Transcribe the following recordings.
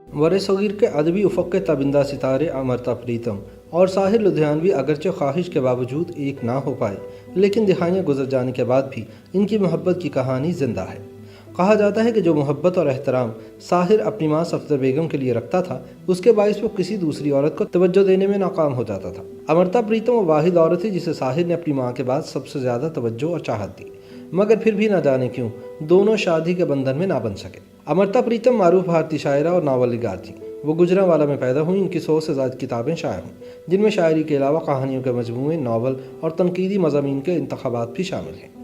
वर सग़ीर के अदबी उफ़क़ के तबिंदा सितारे अमृता प्रीतम और साहिर लुधियानवी अगरचे ख्वाहिश के बावजूद एक ना हो पाए, लेकिन दिहाइयाँ गुजर जाने के बाद भी इनकी मोहब्बत की कहानी ज़िंदा है। कहा जाता है कि जो मोहब्बत और एहतराम साहिर अपनी माँ सफदर बेगम के लिए रखता था, उसके बायस वो किसी दूसरी औरत को तवज्जो देने में नाकाम हो जाता था। अमृता प्रीतम वो वाहिद औरत थी जिसे साहिर ने अपनी माँ के बाद सबसे ज़्यादा तवज्जो और चाहत दी, मगर फिर भी ना जाने क्यों दोनों शादी के बंधन में ना बन सके। अमृता प्रीतम मारूफ भारतीय शायरा और नावल निगार थी। वो गुजरांवाला में पैदा हुई। इनकी 100 से ज़्यादा किताबें शाया हुईं, जिनमें शायरी के अलावा कहानियों के मजमूए, नावल और तनकीदी मज़ामीन के इंतखाबात भी शामिल हैं।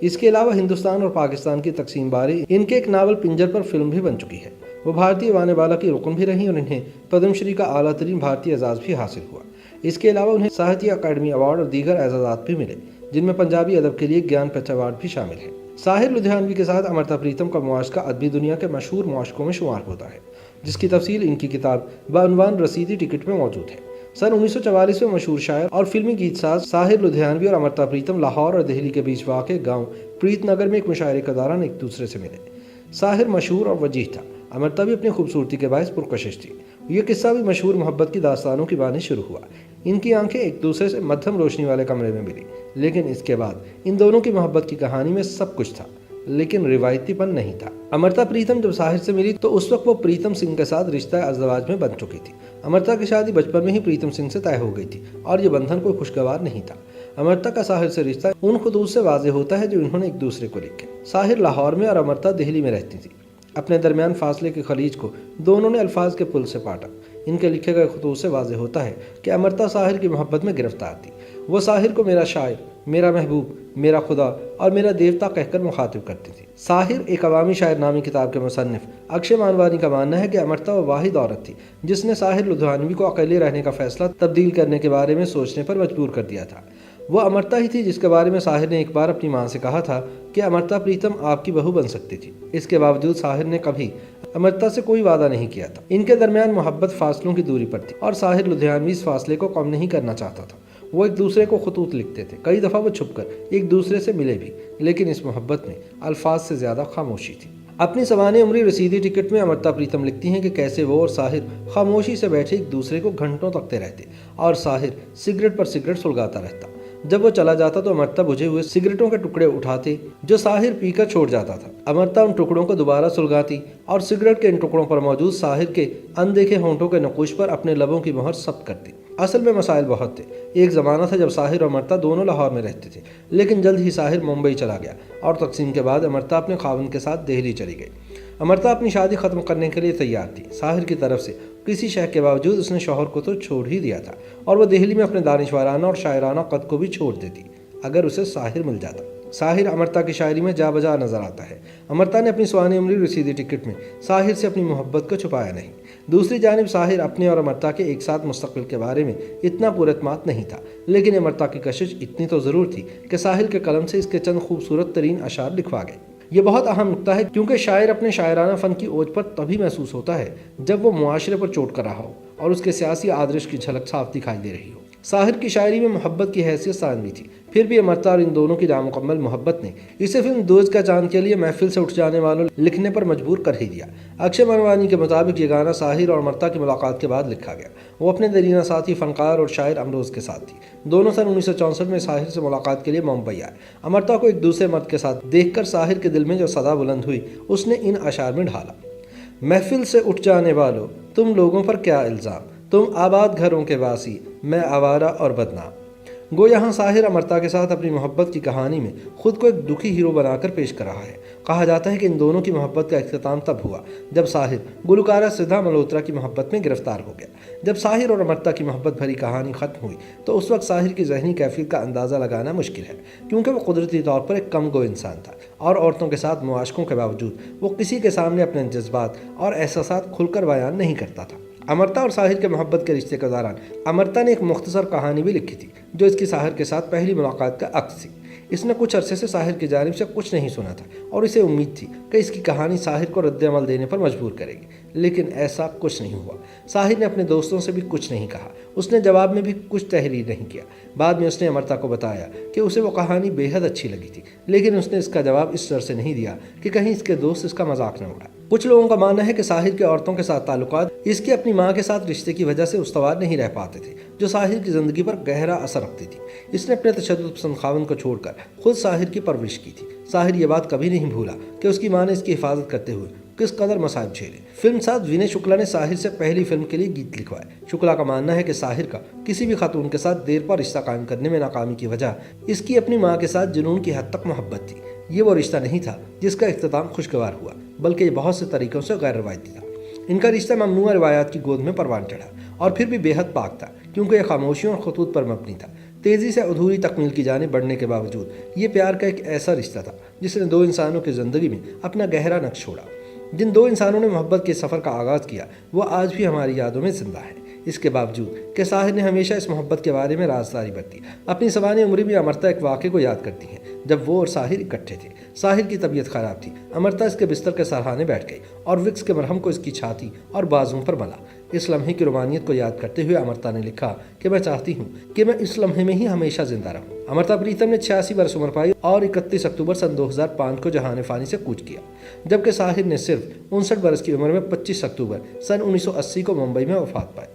इसके अलावा हिंदुस्तान और पाकिस्तान की तकसीम बारे इनके एक नावल पिंजर पर फिल्म भी बन चुकी है। वो भारतीय वाने बाला की रुकन भी रहीं और इन्हें पद्मश्री का आला तरीन भारतीय एजाज़ भी हासिल हुआ। इसके अलावा उन्हें साहित्य अकादमी अवार्ड और दीगर एजाज़ात भी मिले, जिनमें पंजाबी अदब के लिए ज्ञानपीठ अवार्ड भी शामिल है। साहिर लुधियानवी के साथ अमृता प्रीतम का मुआशका अदबी दुनिया के मशहूर मुआशकों में शुमार होता है, जिसकी तफसील इनकी किताब बउनवान रसीदी टिकट में मौजूद है। सन 1944 में मशहूर शायर और फिल्मी गीतसाज साहिर लुधियानवी और अमृता प्रीतम लाहौर और दिल्ली के बीच वाक़े गांव प्रीतनगर में एक मुशायरे के दौरान एक दूसरे से मिले। साहिर मशहूर और वजीह था, अमृता भी अपनी खूबसूरती के बायस पुरकशिश थी। ये किस्सा भी मशहूर मोहब्बत की दास्तानों की बानी शुरू हुआ। इनकी आंखें एक दूसरे से मध्यम रोशनी वाले कमरे में मिली, लेकिन इसके बाद इन दोनों की मोहब्बत की कहानी में सब कुछ था, लेकिन रिवायतीपन नहीं था। अमृता प्रीतम जब साहिर से मिली तो उस वक्त वो प्रीतम सिंह के साथ रिश्ता अज़दवाज में बन चुकी थी। अमृता की शादी बचपन में ही प्रीतम सिंह से तय हो गई थी और ये बंधन कोई खुशगवार नहीं था। अमृता का साहिर से रिश्ता उन खुतूत से वाज़ेह होता है जो इन्होंने एक दूसरे को लिखे। साहिर लाहौर में और अमृता दिल्ली में रहती थी। अपने दरमियान फासले के खलीज को दोनों ने अल्फाज के पुल से पाटा। इनके लिखे गए खुतूत से वाज़ेह होता है कि अमृता साहिर की मोहब्बत में गिरफ्तार थी। वो साहिर को मेरा शायर, मेरा महबूब, मेरा खुदा और मेरा देवता कहकर मुखातिब करती थी। साहिर एक अवामी शायर नामी किताब के मुसन्निफ अक्षय मानवानी का मानना है कि अमृता वो वाहिद औरत थी जिसने साहिर लुधियानवी को अकेले रहने का फैसला तब्दील करने के बारे में सोचने पर मजबूर कर दिया था। वो अमृता ही थी जिसके बारे में साहिर ने एक बार अपनी माँ से कहा था कि अमृता प्रीतम आपकी बहू बन सकती थी। इसके बावजूद साहिर ने कभी अमृता से कोई वादा नहीं किया था। इनके दरमियान मोहब्बत फासलों की दूरी पर थी और साहिर लुधियानवी इस फासले को कम नहीं करना चाहता था। वो एक दूसरे को खतूत लिखते थे। कई दफ़ा वो छुपकर एक दूसरे से मिले भी, लेकिन इस मोहब्बत में अल्फाज से ज़्यादा खामोशी थी। अपनी सवाने उम्री रसीदी टिकट में अमृता प्रीतम लिखती हैं कि कैसे वो और साहिर खामोशी से बैठे एक दूसरे को घंटों तकते रहते और साहिर सिगरेट पर सिगरेट सुलगाता रहता। जब वो चला जाता तो अमृता बुझे हुए सिगरेटों के टुकड़े उठाते जो साहिर पीकर छोड़ जाता था। अमृता उन टुकड़ों को दोबारा सुलगाती और सिगरेट के इन टुकड़ों पर मौजूद साहिर के अनदेखे होंठों के नकुश पर अपने लबों की मोहर सब्त करती। असल में मसाइल बहुत थे। एक ज़माना था जब साहिर और अमृता दोनों लाहौर में रहते थे, लेकिन जल्द ही साहिर मुंबई चला गया और तकसीम के बाद अमृता अपने खावंद के साथ दिल्ली चली गई। अमृता अपनी शादी ख़त्म करने के लिए तैयार थी। साहिर की तरफ से किसी शक के बावजूद उसने शौहर को तो छोड़ ही दिया था और वह दिल्ली में अपने दानिशवाराना और शायराना कद को भी छोड़ देती अगर उसे साहिर मिल जाता। साहिर अमृता की शायरी में जा बजा नजर आता है। अमृता ने अपनी सवानी उम्री रसीदी टिकट में साहिर से अपनी मोहब्बत को छुपाया नहीं। दूसरी जानिब साहिर अपने और अमृता के एक साथ मुस्तकबिल के बारे में इतना पुरअतमाद नहीं था, लेकिन अमृता की कशिश इतनी तो ज़रूर थी कि साहिर के कलम से इसके चंद खूबसूरत तरीन अशार लिखवा गए। ये बहुत अहम नुक्ता है, क्योंकि शायर अपने शायराना फ़न की ओज पर तभी महसूस होता है जब वो मुआशरे पर चोट कर रहा हो और उसके सियासी आदर्श की झलक साफ दिखाई दे रही हो। साहिर की शायरी में मोहब्बत की हैसियत सानवी थी, फिर भी अमृता और इन दोनों की नामुकम्मल मोहब्बत ने इसे फिल्म दोस्त का चांद के लिए महफिल से उठ जाने वालों लिखने पर मजबूर कर ही दिया। अक्षय मानवानी के मुताबिक ये गाना साहिर और अमृता की मुलाकात के बाद लिखा गया। वो अपने दरीना साथी फनकार और शायर अमरोज़ के साथ थी। दोनों सन 1964 में साहिर से मुलाकात के लिए मुंबई आए। अमृता को एक दूसरे मर्द के साथ देखकर साहिर के दिल में जो सदा बुलंद हुई उसने इन अशार में ढाला। महफिल से उठ जाने वालों तुम लोगों पर क्या इल्ज़ाम, तुम आबाद घरों के वासी, मैं आवारा और बदनाम। गो यहाँ साहिर अमृता के साथ अपनी मोहब्बत की कहानी में खुद को एक दुखी हीरो बनाकर पेश कर रहा है। कहा जाता है कि इन दोनों की मोहब्बत का इख्तिताम तब हुआ जब साहिर गुलकारा सिद्धा मल्होत्रा की मोहब्बत में गिरफ्तार हो गया। जब साहिर और अमृता की मोहब्बत भरी कहानी ख़त्म हुई तो उस वक्त साहिर की जहनी कैफियत का अंदाज़ा लगाना मुश्किल है, क्योंकि वो कुदरती तौर पर एक कम गो इंसान था और औरतों के साथ मुआशकों के बावजूद वो किसी के सामने अपने जज्बात और एहसासात खुलकर बयान नहीं करता था। अमृता और साहिर के मोहब्बत के रिश्ते के दौरान अमृता ने एक मुख्तसर कहानी भी लिखी थी जो इसकी साहिर के साथ पहली मुलाकात का अक्स थी। इसने कुछ अरसे से साहिर की जानिब से कुछ नहीं सुना था और इसे उम्मीद थी कि इसकी कहानी साहिर को रद्द-ए-अमल देने पर मजबूर करेगी, लेकिन ऐसा कुछ नहीं हुआ। साहिर ने अपने दोस्तों से भी कुछ नहीं कहा, उसने जवाब में भी कुछ तहरीर नहीं किया। बाद में उसने अमृता को बताया कि उसे वो कहानी बेहद अच्छी लगी थी, लेकिन उसने इसका जवाब इस डर से नहीं दिया कि कहीं इसके दोस्त इसका मजाक न उड़ाए। کچھ لوگوں کا ماننا ہے کہ ساحر کے عورتوں کے ساتھ تعلقات اس کی اپنی ماں کے ساتھ رشتے کی وجہ سے استوار نہیں رہ پاتے تھے، جو ساحر کی زندگی پر گہرا اثر رکھتی تھی۔ اس نے اپنے تشدد پسند خاوند کو چھوڑ کر خود ساحر کی پرورش کی تھی۔ ساحر یہ بات کبھی نہیں بھولا کہ اس کی ماں نے اس کی حفاظت کرتے ہوئے کس قدر مصائب جھیلے۔ فلم ساز وینے شکلا نے ساحر سے پہلی فلم کے لیے گیت لکھوائے۔ شکلا کا ماننا ہے کہ ساحر کا کسی بھی خاتون کے ساتھ دیر پر رشتہ قائم کرنے میں ناکامی کی وجہ اس کی اپنی ماں کے ساتھ جنون کی حد تک محبت تھی۔ یہ وہ رشتہ نہیں تھا جس کا اختتام خوشگوار ہوا، بلکہ یہ بہت سے طریقوں سے غیر روایتی تھا۔ ان کا رشتہ ممنوعہ روایات کی گود میں پروان چڑھا اور پھر بھی بے حد پاک تھا، کیونکہ یہ خاموشیوں اور خطوط پر مبنی تھا۔ تیزی سے ادھوری تکمیل کی جانب بڑھنے کے باوجود یہ پیار کا ایک ایسا رشتہ تھا جس نے دو انسانوں کی زندگی میں اپنا گہرا نقش چھوڑا۔ جن دو انسانوں نے محبت کے سفر کا آغاز کیا وہ آج بھی ہماری یادوں میں زندہ ہے۔ اس کے باوجود کہ ساحر نے ہمیشہ اس محبت کے بارے میں رازداری برتی، اپنی سوانح عمری میں امرتا ایک واقعے کو یاد کرتی ہیں جب وہ اور ساحر اکٹھے تھے۔ ساحر کی طبیعت خراب تھی، امرتا اس کے بستر کے سرہانے بیٹھ گئی اور وکس کے مرہم کو اس کی چھاتی اور بازوں پر ملا۔ اس لمحے کی رومانیت کو یاد کرتے ہوئے امرتا نے لکھا کہ میں چاہتی ہوں کہ میں اس لمحے میں ہی ہمیشہ زندہ رہوں۔ امرتا پریتم نے 86 برس عمر پائی اور 31 اکتوبر سن 2005 کو جہان فانی سے کوچ کیا، جبکہ ساحر نے صرف 59 برس کی عمر میں 25 اکتوبر سن 1980 کو ممبئی میں وفات پائی۔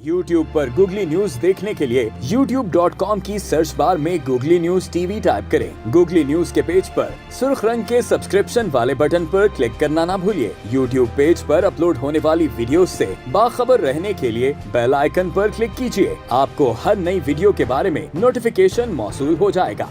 YouTube پر گوگلی نیوز دیکھنے کے لیے youtube.com کی سرچ بار میں googly news T V type کریں۔ گوگلی نیوز کے پیج پر سرخ رنگ کے سبسکرپشن والے بٹن پر کلک کرنا نہ بھولیے۔ YouTube پیج پر اپلوڈ ہونے والی ویڈیوز سے باخبر رہنے کے لیے بیل آئیکن پر کلک کیجیے۔ آپ کو ہر نئی ویڈیو کے بارے میں نوٹیفیکیشن موصول ہو جائے گا۔